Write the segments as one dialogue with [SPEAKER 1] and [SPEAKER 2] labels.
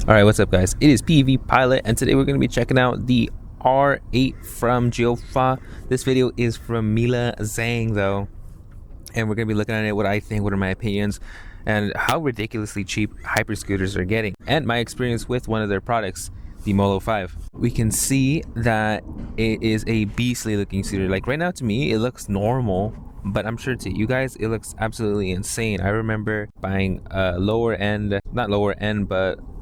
[SPEAKER 1] Alright, what's up guys? It is PEVpilot and today we're going to be checking out the R8 from Geofought. This video is from Mila Zhang though, and we're going to be looking at it, what I think, what are my opinions, and how ridiculously cheap hyper scooters are getting, and my experience with one of their products, the Molo 5. We can see that it is a beastly looking scooter. Like right now to me it looks normal, but I'm sure to you guys it looks absolutely insane. I remember buying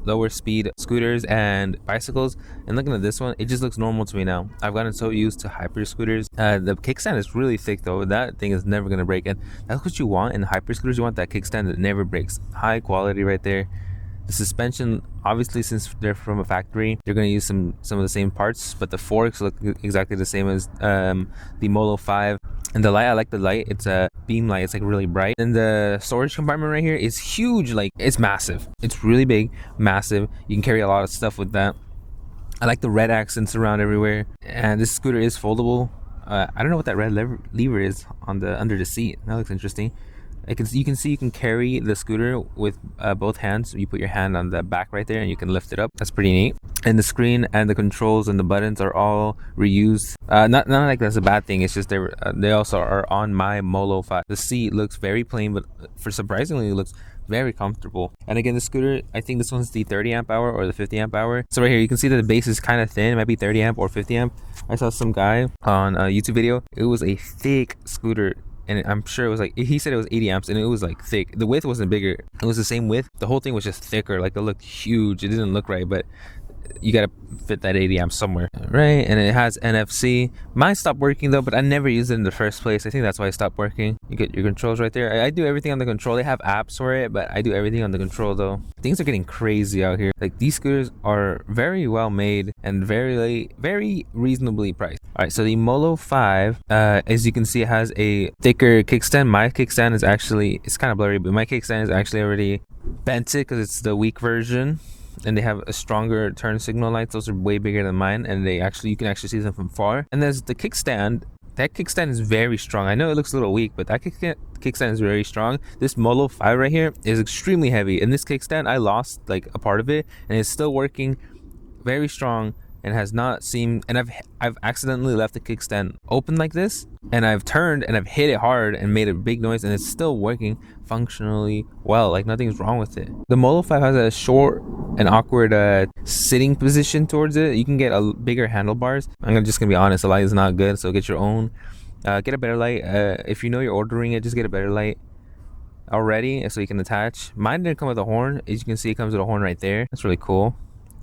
[SPEAKER 1] lower speed scooters and bicycles, and looking at this one, it just looks normal to me now. I've gotten so used to hyper scooters. The kickstand is really thick though. That thing is never gonna break, and that's what you want in hyper scooters. You want that kickstand that never breaks. High quality right there. The suspension, obviously, since they're from a factory, they're going to use some of the same parts, but the forks look exactly the same as the Molo 5. And the light, I like the light. It's a beam light. It's like really bright. And the storage compartment right here is huge. Like, it's massive. It's really big, massive. You can carry a lot of stuff with that. I like the red accents around everywhere. And this scooter is foldable. I don't know what that red lever is on the under the seat. That looks interesting. You can see you can carry the scooter with both hands. You put your hand on the back right there and you can lift it up. That's pretty neat. And the screen and the controls and the buttons are all reused. Not like that's a bad thing. It's just they also are on my Molo 5. The seat looks very plain, but surprisingly it looks very comfortable. And again, the scooter, I think this one's the 30 amp hour or the 50 amp hour. So right here you can see that the base is kind of thin. It might be 30 amp or 50 amp. I saw some guy on a YouTube video. It was a thick scooter, and I'm sure it was like, he said it was 80 amps, and it was like thick. The width wasn't bigger, it was the same width. The whole thing was just thicker. Like, it looked huge. It didn't look right, but you gotta fit that 80 amps somewhere, right? And it has NFC. Mine stopped working though, but I never used it in the first place. I think that's why it stopped working. You get your controls right there. I do everything on the control. They have apps for it, but I do everything on the control though. Things are getting crazy out here. Like, these scooters are very well made and very reasonably priced. All right, so the Molo 5, as you can see, it has a thicker kickstand. My kickstand is actually, it's kind of blurry, but my kickstand is actually already bent it because it's the weak version. And they have a stronger turn signal lights. Those are way bigger than mine, and you can actually see them from far. And there's the kickstand. That kickstand is very strong. I know it looks a little weak, but that kickstand is very strong. This Molo 5 right here is extremely heavy, and this kickstand, I lost like a part of it, and it's still working very strong and has not seemed. And I've accidentally left the kickstand open like this, and I've turned and I've hit it hard and made a big noise, and it's still working functionally well. Like, nothing's wrong with it. The Molo 5 has a short and awkward sitting position towards it. You can get a bigger handlebars. I'm just gonna be honest, the light is not good, so get your own. Get a better light. If you know you're ordering it, just get a better light already so you can attach. Mine didn't come with a horn. As you can see, it comes with a horn right there. That's really cool.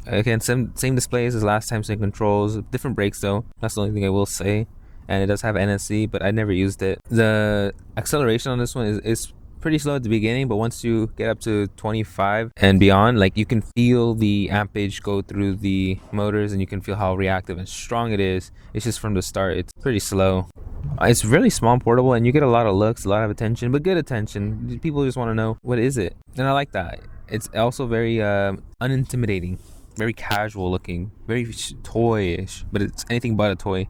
[SPEAKER 1] Again, same displays as last time, same controls, different brakes though. That's the only thing I will say. And it does have NFC, but I never used it. The acceleration on this one is pretty slow at the beginning, but once you get up to 25 and beyond, like, you can feel the ampage go through the motors, and you can feel how reactive and strong it is. It's just from the start, it's pretty slow. It's really small and portable, and you get a lot of looks, a lot of attention, but good attention. People just want to know, what is it? And I like that. It's also very unintimidating, very casual looking, very toyish, but it's anything but a toy.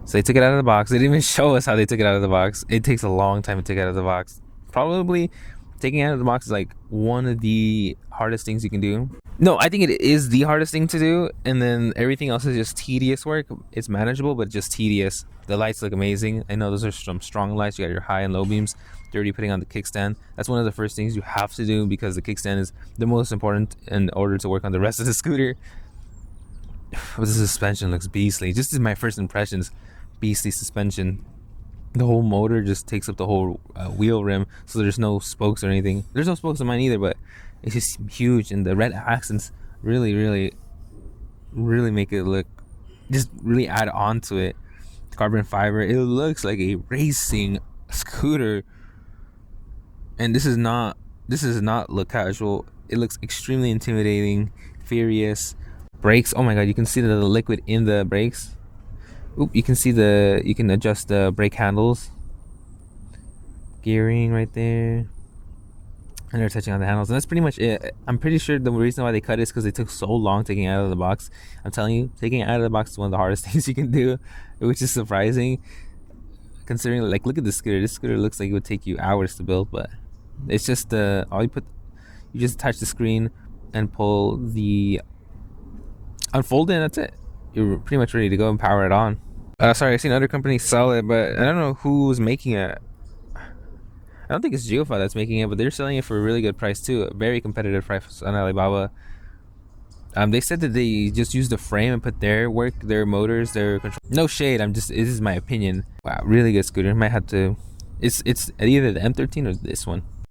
[SPEAKER 1] So they took it out of the box. They didn't even show us how they took it out of the box. It takes a long time to take it out of the box. Probably taking it out of the box is like one of the hardest things you can do. No, I think it is the hardest thing to do, and then everything else is just tedious work. It's manageable, but just tedious. The lights look amazing. I know those are some strong lights. You got your high and low beams. You're already putting on the kickstand. That's one of the first things you have to do, because the kickstand is the most important in order to work on the rest of the scooter. But the suspension looks beastly. Just as my first impressions, beastly suspension. The whole motor just takes up the whole wheel rim, so there's no spokes or anything. There's no spokes on mine either, but it's just huge, and the red accents really make it look, just really add on to it. Carbon fiber, it looks like a racing scooter, and this is not look casual. It looks extremely intimidating, furious. Brakes, oh my god, you can see the liquid in the brakes. Oop, you can see you can adjust the brake handles. Gearing right there. And they're touching on the handles, and that's pretty much it. I'm pretty sure the reason why they cut it is because they took so long taking it out of the box. I'm telling you, taking it out of the box is one of the hardest things you can do, which is surprising considering, like, look at this scooter. This scooter looks like it would take you hours to build, but it's just you just attach the screen, and pull the unfold in. That's it. You're pretty much ready to go and power it on. Sorry, I've seen other companies sell it, but I don't know who's making it. I don't think it's Geofought that's making it, but they're selling it for a really good price too. A very competitive price on Alibaba. They said that they just used the frame and put their motors, their control. No shade. This is my opinion. Wow, really good scooter. Might have to. It's either the M13 or this one.